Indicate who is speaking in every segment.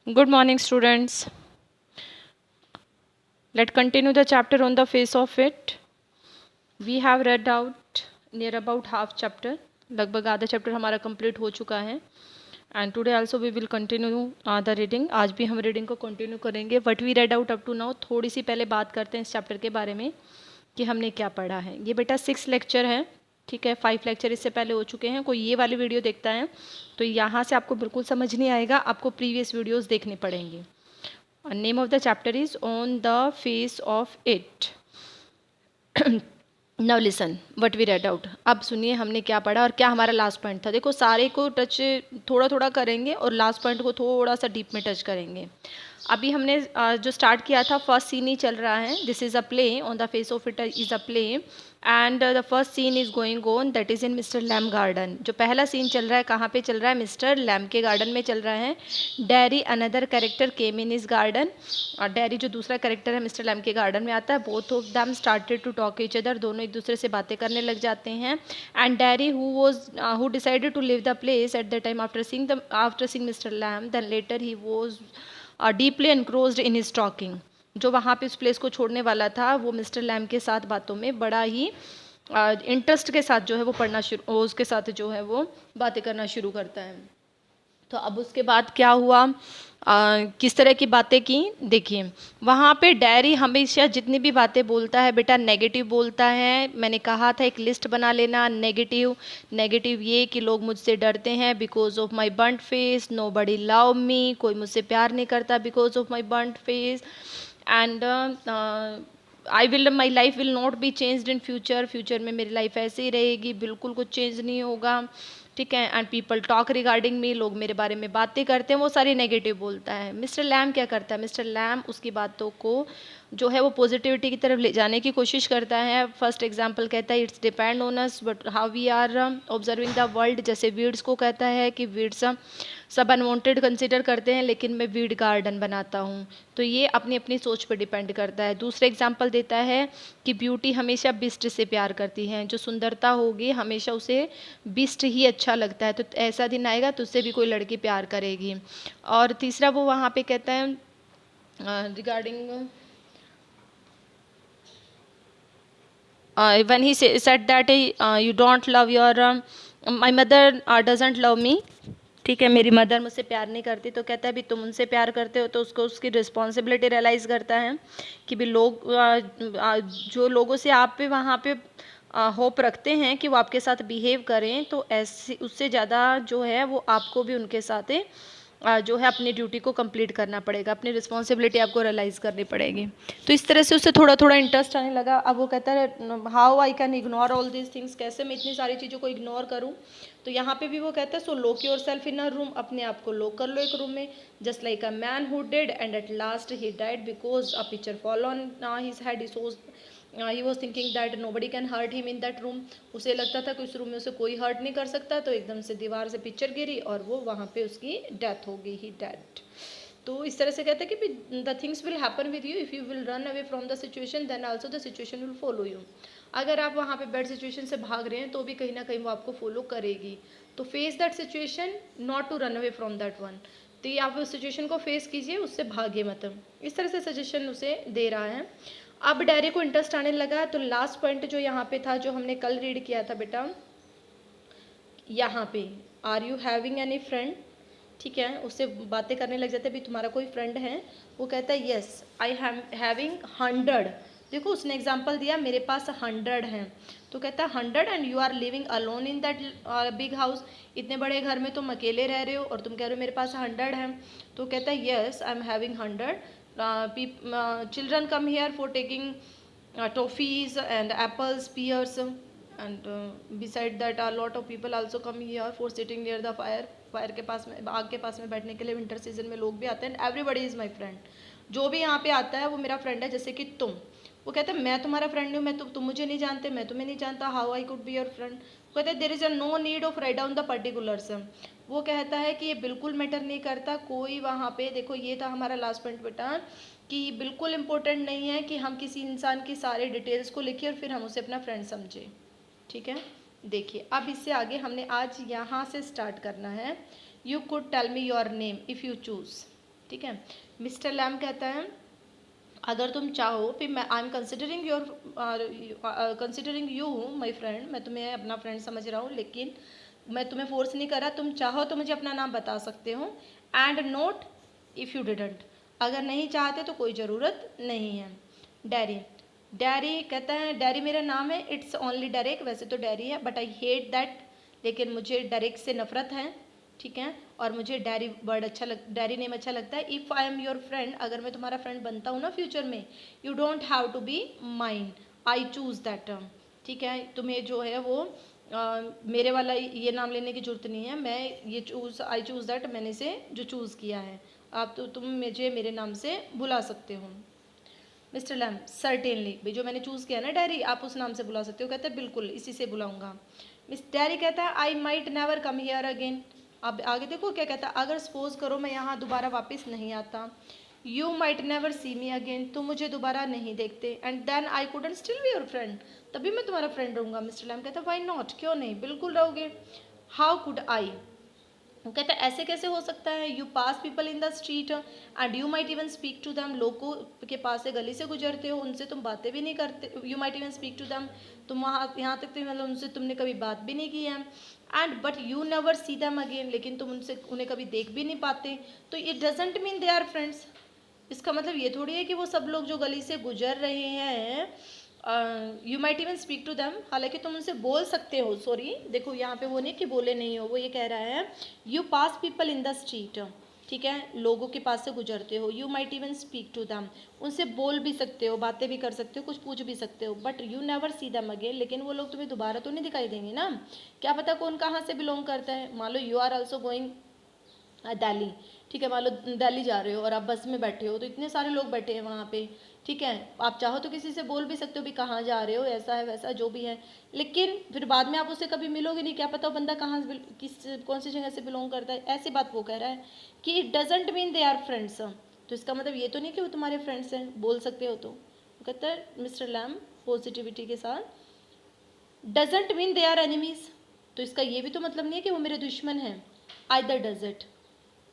Speaker 1: Good morning, students. Let's continue the chapter on the face of it. We have read out near about half chapter. लगभग आधा chapter हमारा complete हो चुका है. And today also we will continue the reading. आज भी हम reading को कंटिन्यू करेंगे. What we read out up to now. थोड़ी सी पहले बात करते हैं इस चैप्टर के बारे में कि हमने क्या पढ़ा है. ये बेटा 6 लेक्चर है. ठीक है, 5 लेक्चर इससे पहले हो चुके हैं. कोई ये वाली वीडियो देखता है तो यहाँ से आपको बिल्कुल समझ नहीं आएगा, आपको प्रीवियस वीडियोज़ देखने पड़ेंगे. Name of the chapter is on the face of it. Now listen what we read out. अब सुनिए हमने क्या पढ़ा और क्या हमारा लास्ट पॉइंट था. देखो सारे को टच थोड़ा थोड़ा करेंगे और लास्ट पॉइंट को थोड़ा सा डीप में टच करेंगे. अभी हमने जो स्टार्ट किया था, फर्स्ट सीन ही चल रहा है. This is a play, on the face of it is a play and the first scene is going on, that is in mister Lamb garden. जो पहला सीन चल रहा है कहाँ पे चल रहा है? मिस्टर लैम के गार्डन में चल रहा है. Dairy another character came in is garden. और डैरी जो दूसरा कैरेक्टर है मिस्टर लैम के गार्डन में आता है. Both of them started to talk each other. दोनों एक दूसरे से बातें करने लग जाते हैं. And Derry who decided to leave the place at the time after seeing mister Lamb, then later he was deeply engrossed in his talking. जो वहाँ पे उस प्लेस को छोड़ने वाला था वो मिस्टर लैम के साथ बातों में बड़ा ही इंटरेस्ट के साथ जो है वो पढ़ना शुरू, उसके साथ जो है वो बातें करना शुरू करता है. तो अब उसके बाद क्या हुआ, किस तरह की बातें की देखिए. वहाँ पे डायरी हमेशा जितनी भी बातें बोलता है बेटा नेगेटिव बोलता है. मैंने कहा था एक लिस्ट बना लेना. नेगेटिव नेगेटिव ये कि लोग मुझसे डरते हैं because of my burned face. Nobody love me. कोई मुझसे प्यार नहीं करता because of my burned face. And my life will not be changed in future. Future में मेरी लाइफ ऐसे ही रहेगी, बिल्कुल कुछ चेंज नहीं होगा. ठीक है. एंड पीपल टॉक रिगार्डिंग मी. लोग मेरे बारे में बातें करते हैं, वो सारी नेगेटिव बोलता है. मिस्टर लैम क्या करता है? मिस्टर लैम उसकी बातों को जो है वो पॉजिटिविटी की तरफ ले जाने की कोशिश करता है. फर्स्ट एग्जांपल कहता है it's depend on us but how we are observing the world. जैसे वीड्स को कहता है कि वीड्स सब अनवांटेड कंसिडर करते हैं लेकिन मैं वीड गार्डन बनाता हूँ. तो ये अपनी अपनी सोच पर डिपेंड करता है. दूसरे एग्जाम्पल देता है कि ब्यूटी हमेशा बिस्ट से प्यार करती है. जो सुंदरता होगी हमेशा उसे बिस्ट ही अच्छा लगता है. तो ऐसा दिन आएगा तो उससे भी कोई लड़की प्यार करेगी. और तीसरा वो वहाँ पे कहता है regarding when he said that you don't love your my mother doesn't love me. ठीक है, मेरी मदर मुझसे प्यार नहीं करती. तो कहता है भी तुम उनसे प्यार करते हो. तो उसको उसकी रिस्पॉन्सिबिलिटी रियलाइज़ करता है कि भी लोग जो लोगों से आप पे वहाँ पे होप रखते हैं कि वो आपके साथ बिहेव करें तो ऐसी उससे ज़्यादा जो है वो आपको भी उनके साथ जो है अपनी ड्यूटी को कंप्लीट करना पड़ेगा. अपनी रिस्पॉन्सिबिलिटी आपको रियलाइज़ करनी पड़ेगी. तो इस तरह से उससे थोड़ा थोड़ा इंटरेस्ट आने लगा. अब वो कहता है how I can ignore all these things. कैसे मैं इतनी सारी चीज़ों को इग्नोर करूँ. तो यहाँ पे भी वो कहता है so lock yourself in a room. अपने आप को लॉक कर लो एक रूम में. Just like a man who did and at last he died because a picture fall on his head. He was thinking that nobody can hurt him in that room. उसे लगता था कि उस room में उसे कोई hurt नहीं कर सकता. तो एकदम से दीवार से पिक्चर गिरी और वो वहाँ पे उसकी डेथ हो गई. He death. तो इस तरह से कहते हैं कि the things will happen with you if you will run away from the situation then also the situation will follow you. अगर आप वहाँ पे बैड सिचुएशन से भाग रहे हैं तो भी कहीं ना कहीं वो आपको फॉलो करेगी. तो face that situation not to run away from that one. तो ये आप उस सिचुएशन को फेस कीजिए, उससे भागिए मत. इस तरह से सजेशन उसे दे रहा है. अब डायरी को इंटरेस्ट आने लगा. तो लास्ट पॉइंट जो यहाँ पे था जो हमने कल रीड किया था बेटा, यहाँ पे are you having any friend. ठीक है, उससे बातें करने लग जाते हैं भी तुम्हारा कोई फ्रेंड है. वो कहता है येस आई हैव हैविंग 100. देखो उसने एग्जांपल दिया मेरे पास 100 हैं. तो कहता है 100 and you are living alone in that big house. इतने बड़े घर में तुम अकेले रह रहे हो और तुम कह रहे हो मेरे पास 100 हैं. तो कहता है yes I am having 100. Children come here for taking toffees and apples, pears, and beside that a lot of people also come here for sitting near the fire. Fire के पास में, आग के पास में बैठने के लिए विंटर सीजन में लोग भी आते हैं. Everybody is my friend. जो भी यहाँ पे आता है वो मेरा फ्रेंड है. जैसे कि तुम. वो कहते हैं मैं तुम्हारा फ्रेंड हूँ. मैं तुम मुझे नहीं जानते, मैं तुम्हें नहीं जानता. How I could be your friend. वो कहते हैं there is a no need of write down the particulars. वो कहता है कि ये बिल्कुल मैटर नहीं करता कोई वहाँ पे. देखो ये था हमारा लास्ट पॉइंट बेटा कि बिल्कुल इम्पोर्टेंट नहीं है कि हम किसी इंसान की सारे डिटेल्स को लिखिए और फिर हम उसे अपना फ्रेंड समझें. ठीक है. देखिए अब इससे आगे हमने आज यहाँ से स्टार्ट करना है. You could tell me your name if you choose. ठीक है। मिस्टर लैम कहता है अगर तुम चाहो फिर मैं I am considering you my friend, मैं तुम्हें अपना फ्रेंड समझ रहा हूँ, लेकिन मैं तुम्हें फोर्स नहीं कर रहा, तुम चाहो तो मुझे अपना नाम बता सकते हो। And note if you didn't, अगर नहीं चाहते तो कोई ज़रूरत नहीं है। डैरी, डैरी कहता है डैरी मेरा नाम है, इट्स ओनली डेरेक, वैसे तो डैरी है बट आई हेट दैट, लेकिन मुझे डेरेक से नफरत है। ठीक है, और मुझे डैरी वर्ड अच्छा डैरी नेम अच्छा लगता है। If I am your friend, अगर मैं तुम्हारा फ्रेंड बनता हूँ ना फ्यूचर में, you don't have to be mine, I choose that term. ठीक है, तुम्हें जो है वो मेरे वाला ये नाम लेने की जरूरत नहीं है, मैं ये आई चूज़ दैट, मैंने इसे जो चूज़ किया है, आप तो तुम मुझे मेरे नाम से बुला सकते हो। मिस्टर लैम, सर्टेनली, भाई जो मैंने चूज़ किया ना डैरी, आप उस नाम से बुला सकते हो। कहते हैं बिल्कुल इसी से बुलाऊंगा। मिस डैरी कहता है I might never come here again, अब आगे देखो क्या कहता है, अगर सपोज करो मैं यहाँ दोबारा वापस नहीं आता। You might never see me again, तुम मुझे दोबारा नहीं देखते। And then I couldn't still be your friend, तभी मैं तुम्हारा फ्रेंड रहूँगा। मिस्टर लैम कहता है वाई नॉट, क्यों नहीं, बिल्कुल रहोगे। हाउ कुड आई, वो कहता है ऐसे कैसे हो सकता है। You pass people in the street and you might even speak to them, लोगों के पास से गली से गुजरते हो, उनसे तुम बातें भी नहीं करते। You might even speak to them, तुम वहाँ यहाँ तक मतलब उनसे तुमने कभी बात भी नहीं की है। And but you never see them again, लेकिन तुम उनसे उन्हें कभी देख भी नहीं पाते। तो it doesn't mean they are friends, इसका मतलब ये थोड़ी है कि वो सब लोग जो गली से गुजर रहे हैं, you might even speak to them, हालांकि तुम उनसे बोल सकते हो। सॉरी देखो यहाँ पे वो नहीं कि बोले नहीं हो, वो ये कह रहा है you pass people in the street, ठीक है, लोगों के पास से गुजरते हो। You might even speak to them, उनसे बोल भी सकते हो, बातें भी कर सकते हो, कुछ पूछ भी सकते हो। But you never see them again, लेकिन वो लोग तुम्हें दोबारा तो नहीं दिखाई देंगे ना, क्या पता कौन कहाँ से बिलोंग करता है। मान लो you are also going Delhi, ठीक है, मान लो दिल्ली जा रहे हो और आप बस में बैठे हो, तो इतने सारे लोग बैठे हैं वहाँ पे, ठीक है, आप चाहो तो किसी से बोल भी सकते हो भी कहाँ जा रहे हो, ऐसा है वैसा जो भी है, लेकिन फिर बाद में आप उससे कभी मिलोगे नहीं, क्या पता वो बंदा कहाँ किस कौन सी जगह से बिलोंग करता है। ऐसी बात वो कह रहा है कि it doesn't mean they are friends, तो इसका मतलब ये तो नहीं कि वो तुम्हारे फ्रेंड्स हैं, बोल सकते हो तो। कहता है मिस्टर लैम पॉजिटिविटी के साथ, doesn't mean they are enemies, तो इसका ये भी तो मतलब नहीं है कि वो मेरे दुश्मन हैं। आइदर डज इट,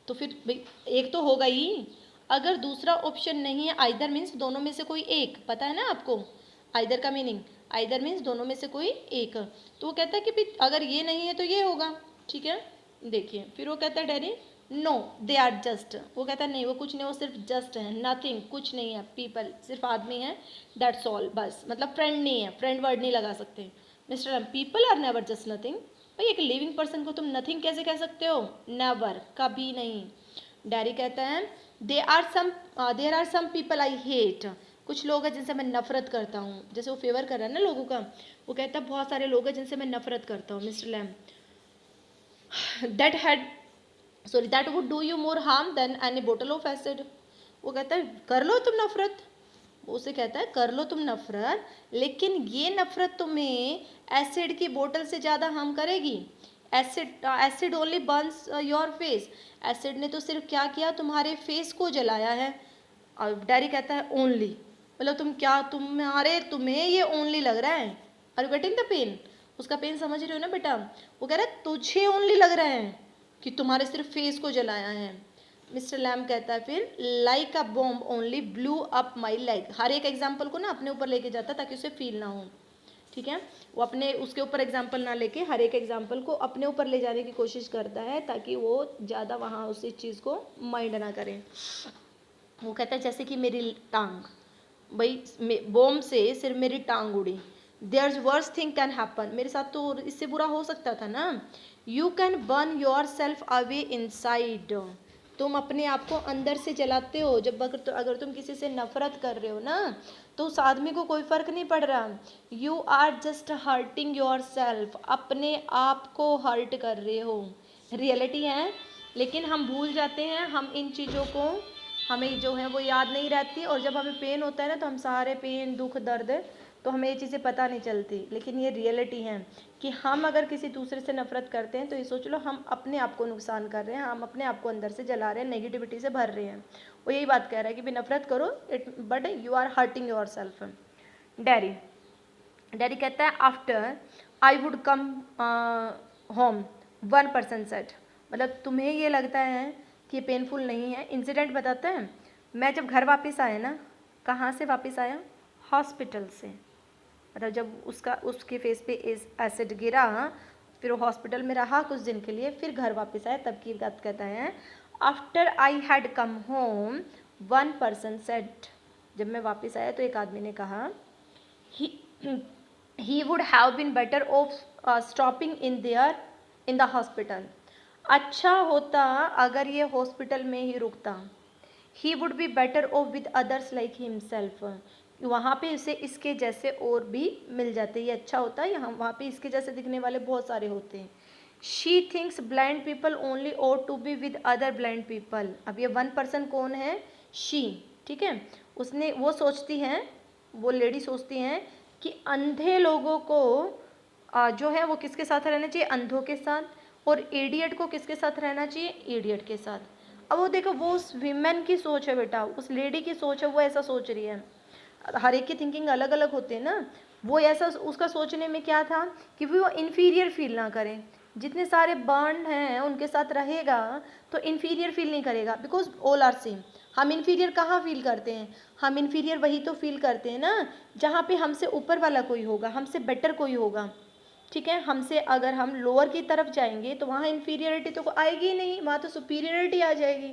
Speaker 1: तो फिर भाई एक तो होगा ही, अगर दूसरा ऑप्शन नहीं है, आइदर मीन्स दोनों में से कोई एक, पता है ना आपको आइदर का मीनिंग, आइदर मीन्स दोनों में से कोई एक। तो वो कहता है कि भाई अगर ये नहीं है तो ये होगा, ठीक है। देखिए फिर वो कहता है daddy no they are just, वो कहता है नहीं वो कुछ नहीं, वो सिर्फ जस्ट है, नथिंग, कुछ नहीं है, पीपल सिर्फ आदमी है, दैट्स ऑल, बस, मतलब फ्रेंड नहीं है, फ्रेंड वर्ड नहीं लगा सकते। Mister people are never just nothing, भाई एक लिविंग पर्सन को तुम नथिंग कैसे कह सकते हो, नेवर, कभी नहीं। डैरी कहता है there are some people I hate, कुछ लोग हैं जिनसे मैं नफरत करता हूँ, जैसे वो फेवर कर रहा है ना लोगों का, वो कहता है बहुत सारे लोग हैं जिनसे मैं नफरत करता हूँ। Mister Lamb, that would do you more harm than any bottle of acid, वो कहता है कर लो तुम नफरत, उसे कहता है कर लो तुम नफरत, लेकिन ये नफरत तुम्हें एसिड की बोतल से ज़्यादा हार्म करेगी। Acid only Burns your face, acid ने तो सिर्फ क्या किया, तुम्हारे फेस को जलाया है। और डैरी कहता है ओनली, मतलब तुम्हें ये ओनली लग रहा है, are you getting the pain, उसका पेन समझ रहे हो ना बेटा। वो कह रहा है तुझे ओनली लग रहा है कि तुम्हारे सिर्फ फेस को जलाया है। मिस्टर लैम कहता है फिर like a bomb only blew up my leg, हर एक एग्जाम्पल को ना अपने ऊपर लेके जाता है ताकि उसे फील ना हो, ठीक है, वो अपने उसके ऊपर एग्जाम्पल ना लेके हर एक एग्जाम्पल को अपने ऊपर ले जाने की कोशिश करता है ताकि वो ज़्यादा वहाँ उस चीज़ को माइंड ना करें। वो कहता है जैसे कि मेरी टांग, भाई बॉम्ब से सिर्फ मेरी टांग उड़ी, there worse thing can happen, मेरे साथ तो इससे बुरा हो सकता था ना। You can burn yourself away inside, तुम अपने आप को अंदर से जलाते हो, जब अगर तुम किसी से नफरत कर रहे हो ना तो उस आदमी को कोई फर्क नहीं पड़ रहा। You are just hurting yourself, अपने आप को हर्ट कर रहे हो, रियलिटी है, लेकिन हम भूल जाते हैं, हम इन चीज़ों को हमें जो है वो याद नहीं रहती, और जब हमें पेन होता है ना तो हम सारे पेन दुख दर्द तो हमें ये चीज़ें पता नहीं चलती, लेकिन ये रियलिटी है कि हम अगर किसी दूसरे से नफरत करते हैं तो ये सोच लो हम अपने आप को नुकसान कर रहे हैं, हम अपने आप को अंदर से जला रहे हैं, नेगेटिविटी से भर रहे हैं। वो यही बात कह रहा है कि भी नफरत करो but you are hurting yourself. Daddy कहता है after I would come home, one person set, मतलब तुम्हें ये लगता है कि ये पेनफुल नहीं है। इंसिडेंट बताते हैं, मैं जब घर वापस आया ना, कहाँ से वापस आया? हॉस्पिटल से। मतलब जब उसके फेस पे एसिड गिरा, फिर वो हॉस्पिटल में रहा कुछ दिन के लिए, फिर घर वापस आया, तब की बात कहता है। After I had come home one person said, जब मैं वापस आया तो एक आदमी ने कहा, he would have been better off stopping in the hospital. अच्छा होता अगर ये हॉस्पिटल में ही रुकता। he would be better off with others like himself. वहाँ पे उसे इसके जैसे और भी मिल जाते, ये अच्छा होता, यहाँ वहाँ पे इसके जैसे दिखने वाले बहुत सारे होते हैं। she thinks blind people only ought to be with other blind people. अब ये वन पर्सन कौन है? she, ठीक है। उसने वो सोचती हैं, वो लेडी सोचती हैं कि अंधे लोगों को जो है वो किसके साथ रहना चाहिए? अंधों के साथ। और इडियट को किसके साथ रहना चाहिए? इडियट के साथ। अब वो देखो, वो उस वीमेन की सोच है बेटा, उस लेडी की सोच है, वो ऐसा सोच रही है। हर एक की थिंकिंग अलग अलग होती है ना। वो ऐसा, उसका सोचने में क्या था कि वो इन्फीरियर फील ना करें। जितने सारे बर्न हैं उनके साथ रहेगा तो इन्फीरियर फील नहीं करेगा, बिकॉज ऑल आर सेम। हम इन्फीरियर कहाँ फील करते हैं? हम इन्फीरियर वही तो फील करते हैं ना जहाँ पे हमसे ऊपर वाला कोई होगा, हमसे बेटर कोई होगा, ठीक है। हमसे अगर हम लोअर की तरफ जाएंगे तो वहाँ इन्फीरियरिटी तो आएगी ही नहीं, वहाँ तो सुपीरियरिटी आ जाएगी।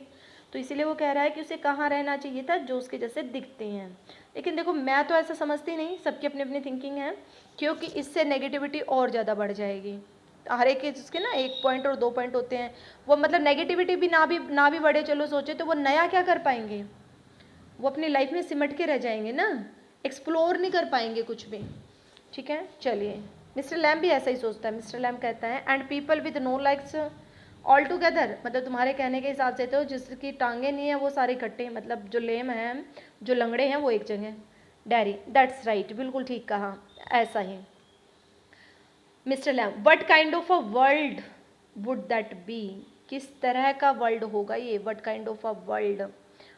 Speaker 1: तो इसीलिए वो कह रहा है कि उसे कहाँ रहना चाहिए था? जो उसके जैसे दिखते हैं। लेकिन देखो, मैं तो ऐसा समझती नहीं, सबकी अपनी अपनी थिंकिंग है, क्योंकि इससे नेगेटिविटी और ज़्यादा बढ़ जाएगी। हर एक के जिसके ना 1 पॉइंट और 2 पॉइंट होते हैं, वो मतलब नेगेटिविटी भी ना भी बढ़े, चलो सोचे तो वो नया क्या कर पाएंगे? वो अपनी लाइफ में सिमट के रह जाएंगे ना, एक्सप्लोर नहीं कर पाएंगे कुछ भी, ठीक है। चलिए, मिस्टर लैम भी ऐसा ही सोचता है। मिस्टर लैम कहता है, and people with no likes all together, मतलब तुम्हारे कहने के हिसाब से तो जिसकी टांगे नहीं है वो सारे इकट्ठे, मतलब जो लेम हैं, जो लंगड़े हैं, वो एक जगह। डैरी, दैट्स राइट, बिल्कुल ठीक कहा, ऐसा ही। Mister Lamb, what kind of a world would that be, किस तरह का वर्ल्ड होगा ये? What kind of a world.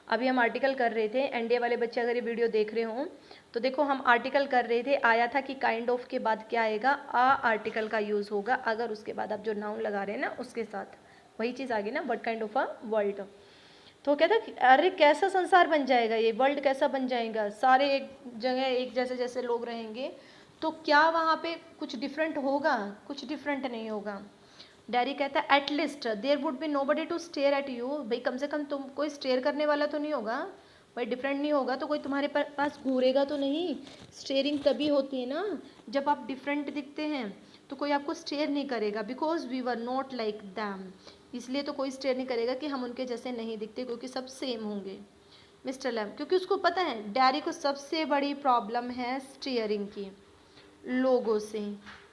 Speaker 1: अभी हम आर्टिकल कर रहे थे, एनडीए वाले बच्चे अगर ये वीडियो देख रहे हों तो देखो, हम आर्टिकल कर रहे थे, आया था कि काइंड ऑफ के बाद क्या आएगा? आ आर्टिकल का यूज़ होगा, अगर उसके बाद आप जो नाउन लगा रहे हैं ना उसके साथ, वही चीज़ आ गई ना, what kind of a world. तो कहता है, अरे कैसा संसार बन जाएगा ये, वर्ल्ड कैसा बन जाएगा? सारे एक जगह एक जैसे जैसे लोग रहेंगे, तो क्या वहाँ पे कुछ डिफरेंट होगा? कुछ डिफरेंट नहीं होगा। डैरी कहता है, at least there would be nobody to stare at you, भाई कम से कम तुम कोई स्टेयर करने वाला तो नहीं होगा भाई, डिफरेंट नहीं होगा तो कोई तुम्हारे पास घूरेगा तो नहीं। स्टेयरिंग तभी होती है ना जब आप डिफरेंट दिखते हैं, तो कोई आपको स्टेयर नहीं करेगा, because we were not like them, इसलिए तो कोई स्टेयर नहीं करेगा कि हम उनके जैसे नहीं दिखते, क्योंकि सब सेम होंगे। मिस्टर लैम, क्योंकि उसको पता है डैरी को सबसे बड़ी प्रॉब्लम है स्टीयरिंग की, लोगों से,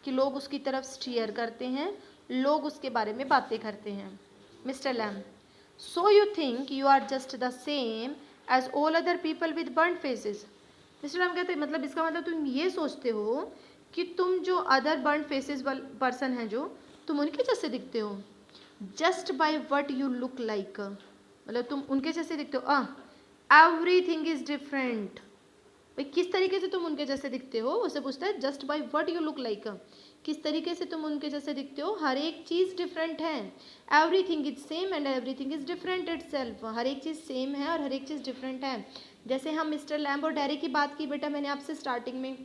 Speaker 1: कि लोग उसकी तरफ स्टीयर करते हैं, लोग उसके बारे में बातें करते हैं। Mister Lamb, so you think you are just the same as all other people with burn faces. Mister Lamb कहते हैं, मतलब इसका मतलब तुम ये सोचते हो कि तुम जो अदर बर्न फेसेस पर्सन हैं, जो तुम उनके जैसे दिखते हो, just by what you look like, मतलब तुम उनके जैसे दिखते हो। एवरीथिंग इज डिफरेंट, भाई किस तरीके से तुम उनके जैसे दिखते हो, उसे पूछता है just by what you look like, किस तरीके से तुम उनके जैसे दिखते हो, हर एक चीज़ डिफरेंट है। Everything is same and everything is different itself, हर एक चीज़ सेम है और हर एक चीज़ डिफरेंट है। जैसे हम मिस्टर लैम्ब और डैरी की बात की बेटा, मैंने आपसे स्टार्टिंग में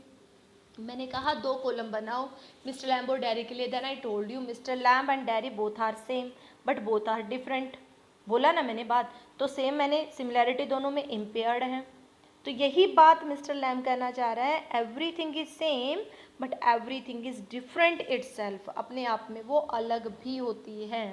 Speaker 1: मैंने कहा 2 कॉलम बनाओ मिस्टर लैम्ब और डैरी के लिए, then I told you mister Lamb and Derry both are same but both are different, बोला ना मैंने बात, तो सेम मैंने सिमिलैरिटी दोनों में इम्पेयर्ड है। तो यही बात मिस्टर लैम कहना चाह रहा है, everything is same but everything is different itself, अपने आप में वो अलग भी होती है।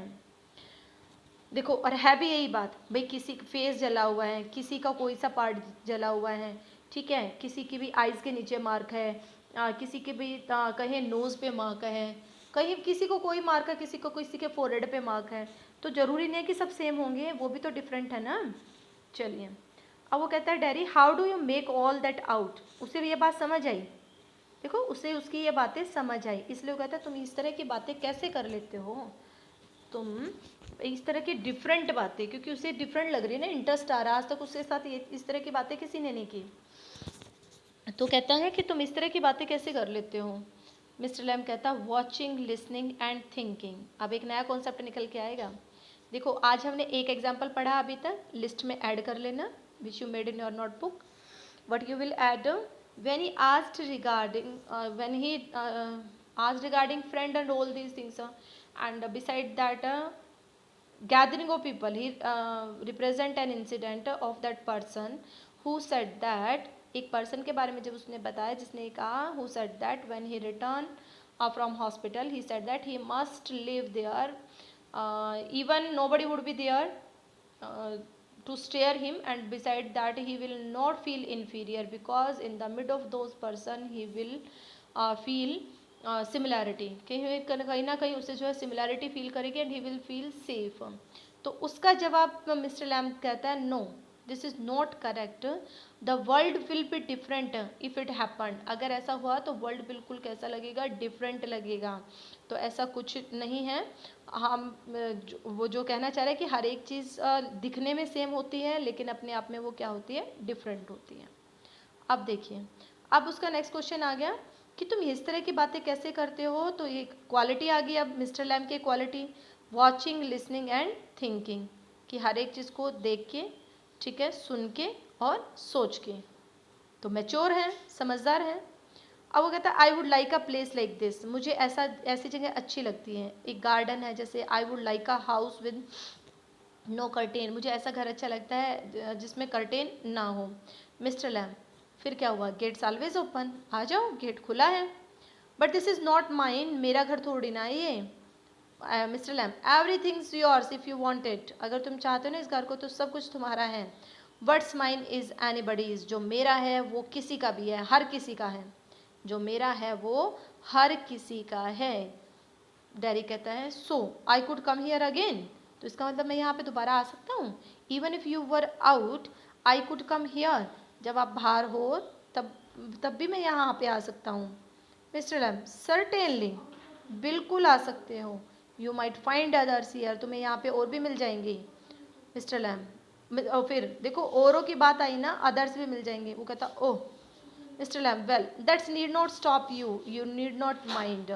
Speaker 1: देखो, और है भी यही बात, भाई किसी का फेस जला हुआ है, किसी का कोई सा पार्ट जला हुआ है, ठीक है, किसी की भी आइज़ के नीचे मार्क है, किसी के भी कहीं नोज़ पे मार्क है, कहीं किसी को कोई मार्क है, किसी के फोरहेड पे मार्क है, तो ज़रूरी नहीं है कि सब सेम होंगे, वो भी तो डिफरेंट है ना। चलिए, अब वो कहता है dairy, how do you make all that out, उसे भी ये बात समझ आई, देखो उसे उसकी ये बातें समझ आई, इसलिए वो कहता है तुम इस तरह की बातें कैसे कर लेते हो, तुम इस तरह की डिफरेंट बातें, क्योंकि उसे डिफरेंट लग रही है ना, इंटरेस्ट आ रहा है, आज तक उसके साथ ये इस तरह की बातें किसी ने नहीं की, तो कहता है कि तुम इस तरह की बातें कैसे कर लेते हो। मिस्टर लैम कहता है, वॉचिंग, लिसनिंग एंड थिंकिंग, अब एक नया कॉन्सेप्ट निकल के आएगा, देखो आज हमने एक एग्जाम्पल पढ़ा अभी तक, लिस्ट में ऐड कर लेना which you made in your notebook. What you will add when he asked regarding asked regarding friend and all these things, and beside that gathering of people, he represent an incident of that person who said that, एक person के बारे में जब उसने बताया जिसने कहा who said that when he returned from hospital he said that he must live there, even nobody would be there uh, to stare him, and beside that he will not feel inferior because in the mid of those person he will feel similarity, कहीं ना कहीं उससे जो है similarity feel करेगी and he will feel safe. तो उसका जवाब मिस्टर लैम कहता है no, this is not correct, the world will be different if it happened. अगर ऐसा हुआ तो वर्ल्ड बिल्कुल कैसा लगेगा, डिफरेंट लगेगा. तो ऐसा कुछ नहीं है. हम वो जो कहना चाह रहे हैं कि हर एक चीज़ दिखने में सेम होती है लेकिन अपने आप में वो क्या होती है, डिफरेंट होती है. अब देखिए, अब उसका नेक्स्ट क्वेश्चन आ गया कि तुम इस तरह की बातें कैसे करते हो. तो ये क्वालिटी आ गई अब मिस्टर लैम की quality, watching, listening and thinking, कि हर एक चीज़ को देख के, ठीक है, सुन के और सोच के. तो मैच्योर है, समझदार है. अब वो कहता है आई would like a place like this, मुझे ऐसी जगह अच्छी लगती है. एक गार्डन है जैसे, I would like a house with no curtain, मुझे ऐसा घर अच्छा लगता है जिसमें कर्टेन ना हो. मिस्टर लैम, फिर क्या हुआ, गेट्स ऑलवेज ओपन, आ जाओ, गेट खुला है. But this is not mine, मेरा घर थोड़ी ना ये. Mister Lamb, every things yours if you want it, अगर तुम चाहते हो ना इस घर को तो सब कुछ तुम्हारा है. वट्स माइन इज़ एनीबडीज, जो मेरा है वो किसी का भी है, हर किसी का है. जो मेरा है वो हर किसी का है. डैरी कहता है so I could come here again, तो इसका मतलब मैं यहाँ पे दोबारा आ सकता हूँ. Even if you were out I could come here, जब आप बाहर हो तब भी मैं यहाँ पे आ सकता हूँ. मिस्टर लैम, सर्टेनली, बिल्कुल आ सकते हो. You might find others here, तुम्हें यहाँ पे और भी मिल जाएंगे. मिस्टर लैम, और फिर देखो औरों की बात आई ना, अदर्स भी मिल जाएंगे. वो कहता ओह. Mister Lamb, well that's need not stop you, you need not mind,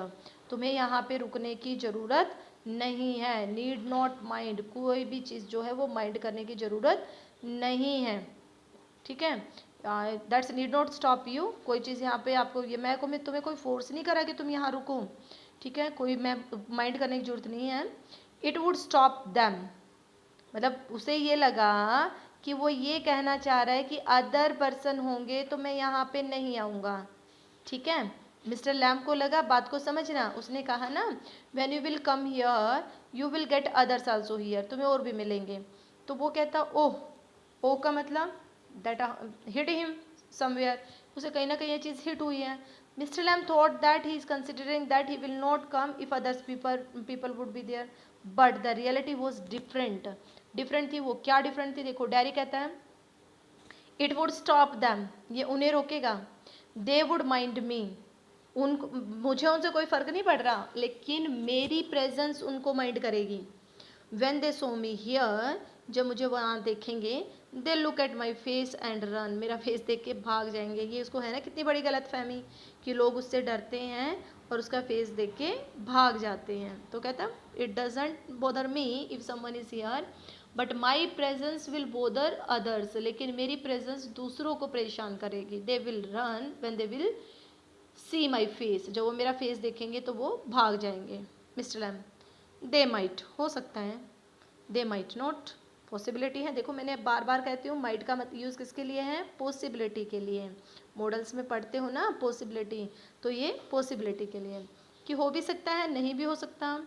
Speaker 1: तुम्हें यहाँ पे रुकने की ज़रूरत नहीं है. नीड नॉट माइंड, कोई भी चीज़ जो है वो माइंड करने की ज़रूरत नहीं है. ठीक है, that's need not stop you, कोई चीज़ यहाँ पे आपको ये मैं तुम्हें कोई फोर्स नहीं करा कि तुम यहाँ रुको. ठीक है, कोई मैं माइंड करने की ज़रूरत नहीं है. इट वुड स्टॉप दैम, मतलब उसे ये लगा कि वो ये कहना चाह रहा है कि अदर पर्सन होंगे तो मैं यहाँ पे नहीं आऊँगा. ठीक है, मिस्टर लैम को लगा, बात को समझना, उसने कहा ना when you will come here you will get others also here, तुम्हें और भी मिलेंगे. तो वो कहता ओह, ओ का मतलब दैट हिट हिम समवेयर, उसे कहीं ना कहीं ये चीज़ हिट हुई है. Mister Lamb thought that he is considering that he will not come if others people would be there, but the reality was different. Different थी. वो क्या डिफरेंट थी, देखो डैरी कहता है इट वुड स्टॉप दैम, ये उन्हें रोकेगा. दे वुड माइंड मी, मुझे उनसे कोई फ़र्क नहीं पड़ रहा लेकिन मेरी प्रेजेंस उनको माइंड करेगी. When they so me here, जब मुझे वहाँ देखेंगे, they look at my face and run, मेरा फेस देख के भाग जाएंगे. ये उसको है ना कितनी बड़ी गलत फहमी कि लोग उससे डरते हैं और उसका फेस देख के भाग जाते हैं. तो कहता it doesn't bother me if someone is here but my presence will bother others, लेकिन मेरी प्रेजेंस दूसरों को परेशान करेगी. They will run when they will see my face, जब वो मेरा फेस देखेंगे तो वो भाग जाएंगे. मिस्टर लैम, दे माइट, हो सकता है, दे माइट नॉट, पॉसिबिलिटी है. देखो मैंने बार बार कहती हूँ माइट का यूज़ किसके लिए है, पॉसिबिलिटी के लिए. मॉडल्स में पढ़ते हो ना पॉसिबिलिटी, तो ये पॉसिबिलिटी के लिए कि हो भी सकता है, नहीं भी हो सकता.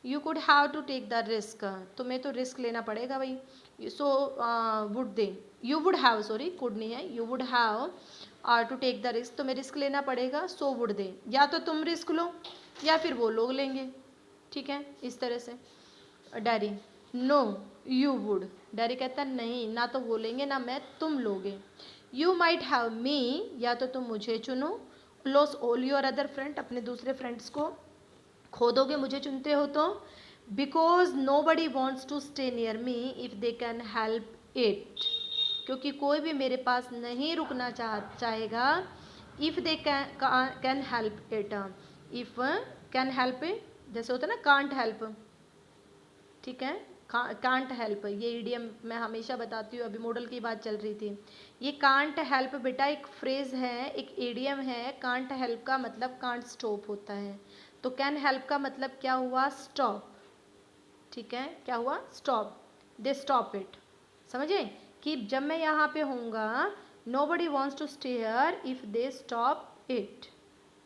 Speaker 1: You could have to take the risk, तुम्हें तो रिस्क लेना पड़ेगा भाई. So would they, you would have, sorry could नहीं है, you would have to take the risk, तुम्हें रिस्क लेना पड़ेगा. सो वुड दे, या तो तुम रिस्क लो या फिर वो लोग लेंगे. ठीक है, इस तरह से. Daddy, no you would, daddy कहता नहीं, ना तो वो लेंगे ना मैं, तुम लोगे. यू माइट हैव मी, या तो तुम मुझे चुनो. Loss all your other friend, अपने दूसरे फ्रेंड्स को खो दोगे मुझे चुनते हो तो. Because nobody wants to stay near me if they can help it, क्योंकि कोई भी मेरे पास नहीं रुकना चाहेगा. If they can help it, if can help it, जैसे होता है ना कांट हेल्प, ठीक है, कांट हेल्प, ये ईडियम मैं हमेशा बताती हूँ, अभी मॉडल की बात चल रही थी। ये कांट हेल्प बेटा एक फ्रेज है, एक ईडियम है। कांट हेल्प का मतलब कांट स्टॉप होता है, तो कैन हेल्प का मतलब क्या हुआ, स्टॉप। ठीक है, क्या हुआ, स्टॉप, दे स्टॉप इट। समझे कि जब मैं यहाँ पे होऊंगा, nobody wants to stay here if they stop it।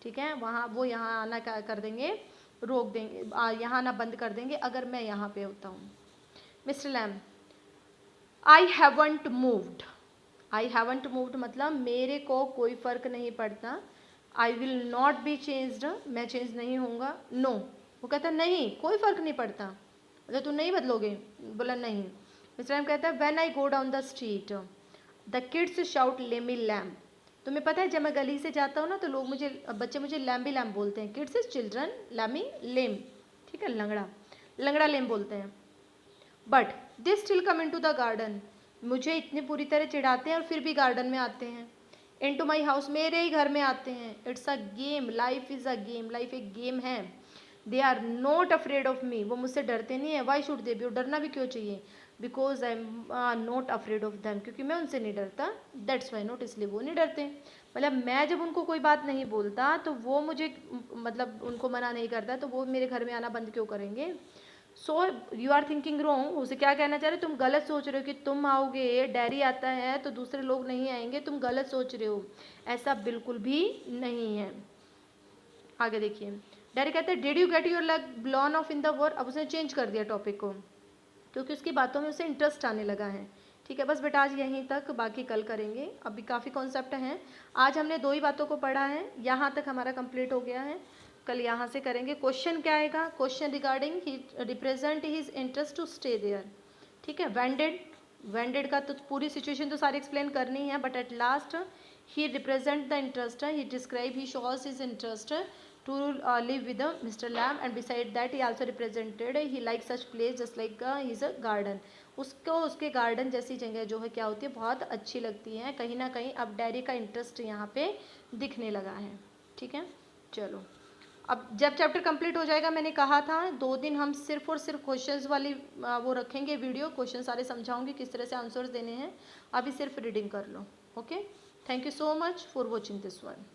Speaker 1: ठीक है, वहाँ वो यहाँ आना क्या कर देंगे, रोक देंगे, यहाँ आना बंद कर देंगे अगर मैं यहाँ पे होता हूँ। Mister Lamb, I haven't moved, I haven't moved मतलब मेरे को कोई फ़र्क नहीं पड़ता। I will not be changed, मैं चेंज नहीं होऊंगा। नो, वो कहता नहीं कोई फ़र्क नहीं पड़ता, मतलब तुम नहीं बदलोगे, बोला नहीं। मिस्टर लैम कहता है when I go down the street the kids shout lamey Lamb. तुम्हें पता है जब मैं गली से जाता हूँ ना तो लोग मुझे, बच्चे मुझे लैम्बी लैम बोलते हैं। Kids is children, lamey lame, ठीक है, लंगड़ा, लंगड़ा लेम बोलते हैं। But they still come into the garden, मुझे इतनी पूरी तरह चिढ़ाते हैं और फिर भी गार्डन में आते हैं। इन टू माई हाउस, मेरे ही घर में आते हैं। It's a game, life is a game, life एक गेम है। They are not afraid of me, वो मुझसे डरते नहीं है। वाई शुड दे बी, डरना भी क्यों चाहिए, because I am not afraid of them, क्योंकि मैं उनसे नहीं डरता, दैट्स वाई नॉट, इसलिए वो नहीं डरते। मतलब मैं जब उनको कोई बात नहीं बोलता तो वो मुझे, मतलब उनको मना नहीं करता तो वो मेरे घर में आना बंद क्यों करेंगे। So you are thinking wrong, उसे क्या कहना चाह रहे हो, तुम गलत सोच रहे हो कि तुम आओगे, डैडी आता है तो दूसरे लोग नहीं आएंगे, तुम गलत सोच रहे हो, ऐसा बिल्कुल भी नहीं है। आगे देखिए, डैडी कहते हैं did you get your leg blown of in the war. अब उसने चेंज कर दिया टॉपिक को क्योंकि उसकी बातों में उसे इंटरेस्ट आने लगा है। ठीक है, बस बेटा आज यहीं तक, बाकी कल करेंगे, अभी काफ़ी कॉन्सेप्ट हैं। आज हमने 2 ही बातों को पढ़ा है, यहाँ तक हमारा कंप्लीट हो गया है। कल यहाँ से करेंगे। क्वेश्चन क्या आएगा, question regarding he represent his interest to stay there. ठीक है, वेंडेड, वेंडेड का तो पूरी सिचुएशन तो सारी एक्सप्लेन करनी है, but at last he represent the interest, he describe, he shows his interest to live with Mr. Lamb, and beside that he also represented he likes such place just like his garden। उसको उसके garden जैसी जगह जो है क्या होती है, बहुत अच्छी लगती है। कहीं ना कहीं अब डैडी का इंटरेस्ट यहाँ पे दिखने लगा है। ठीक है, चलो अब जब चैप्टर कंप्लीट हो जाएगा, मैंने कहा था 2 दिन हम सिर्फ और सिर्फ क्वेश्चंस वाली वो रखेंगे वीडियो, क्वेश्चन सारे समझाऊंगी किस तरह से आंसर्स देने हैं। अभी सिर्फ रीडिंग कर लो। Okay, thank you so much for watching this one.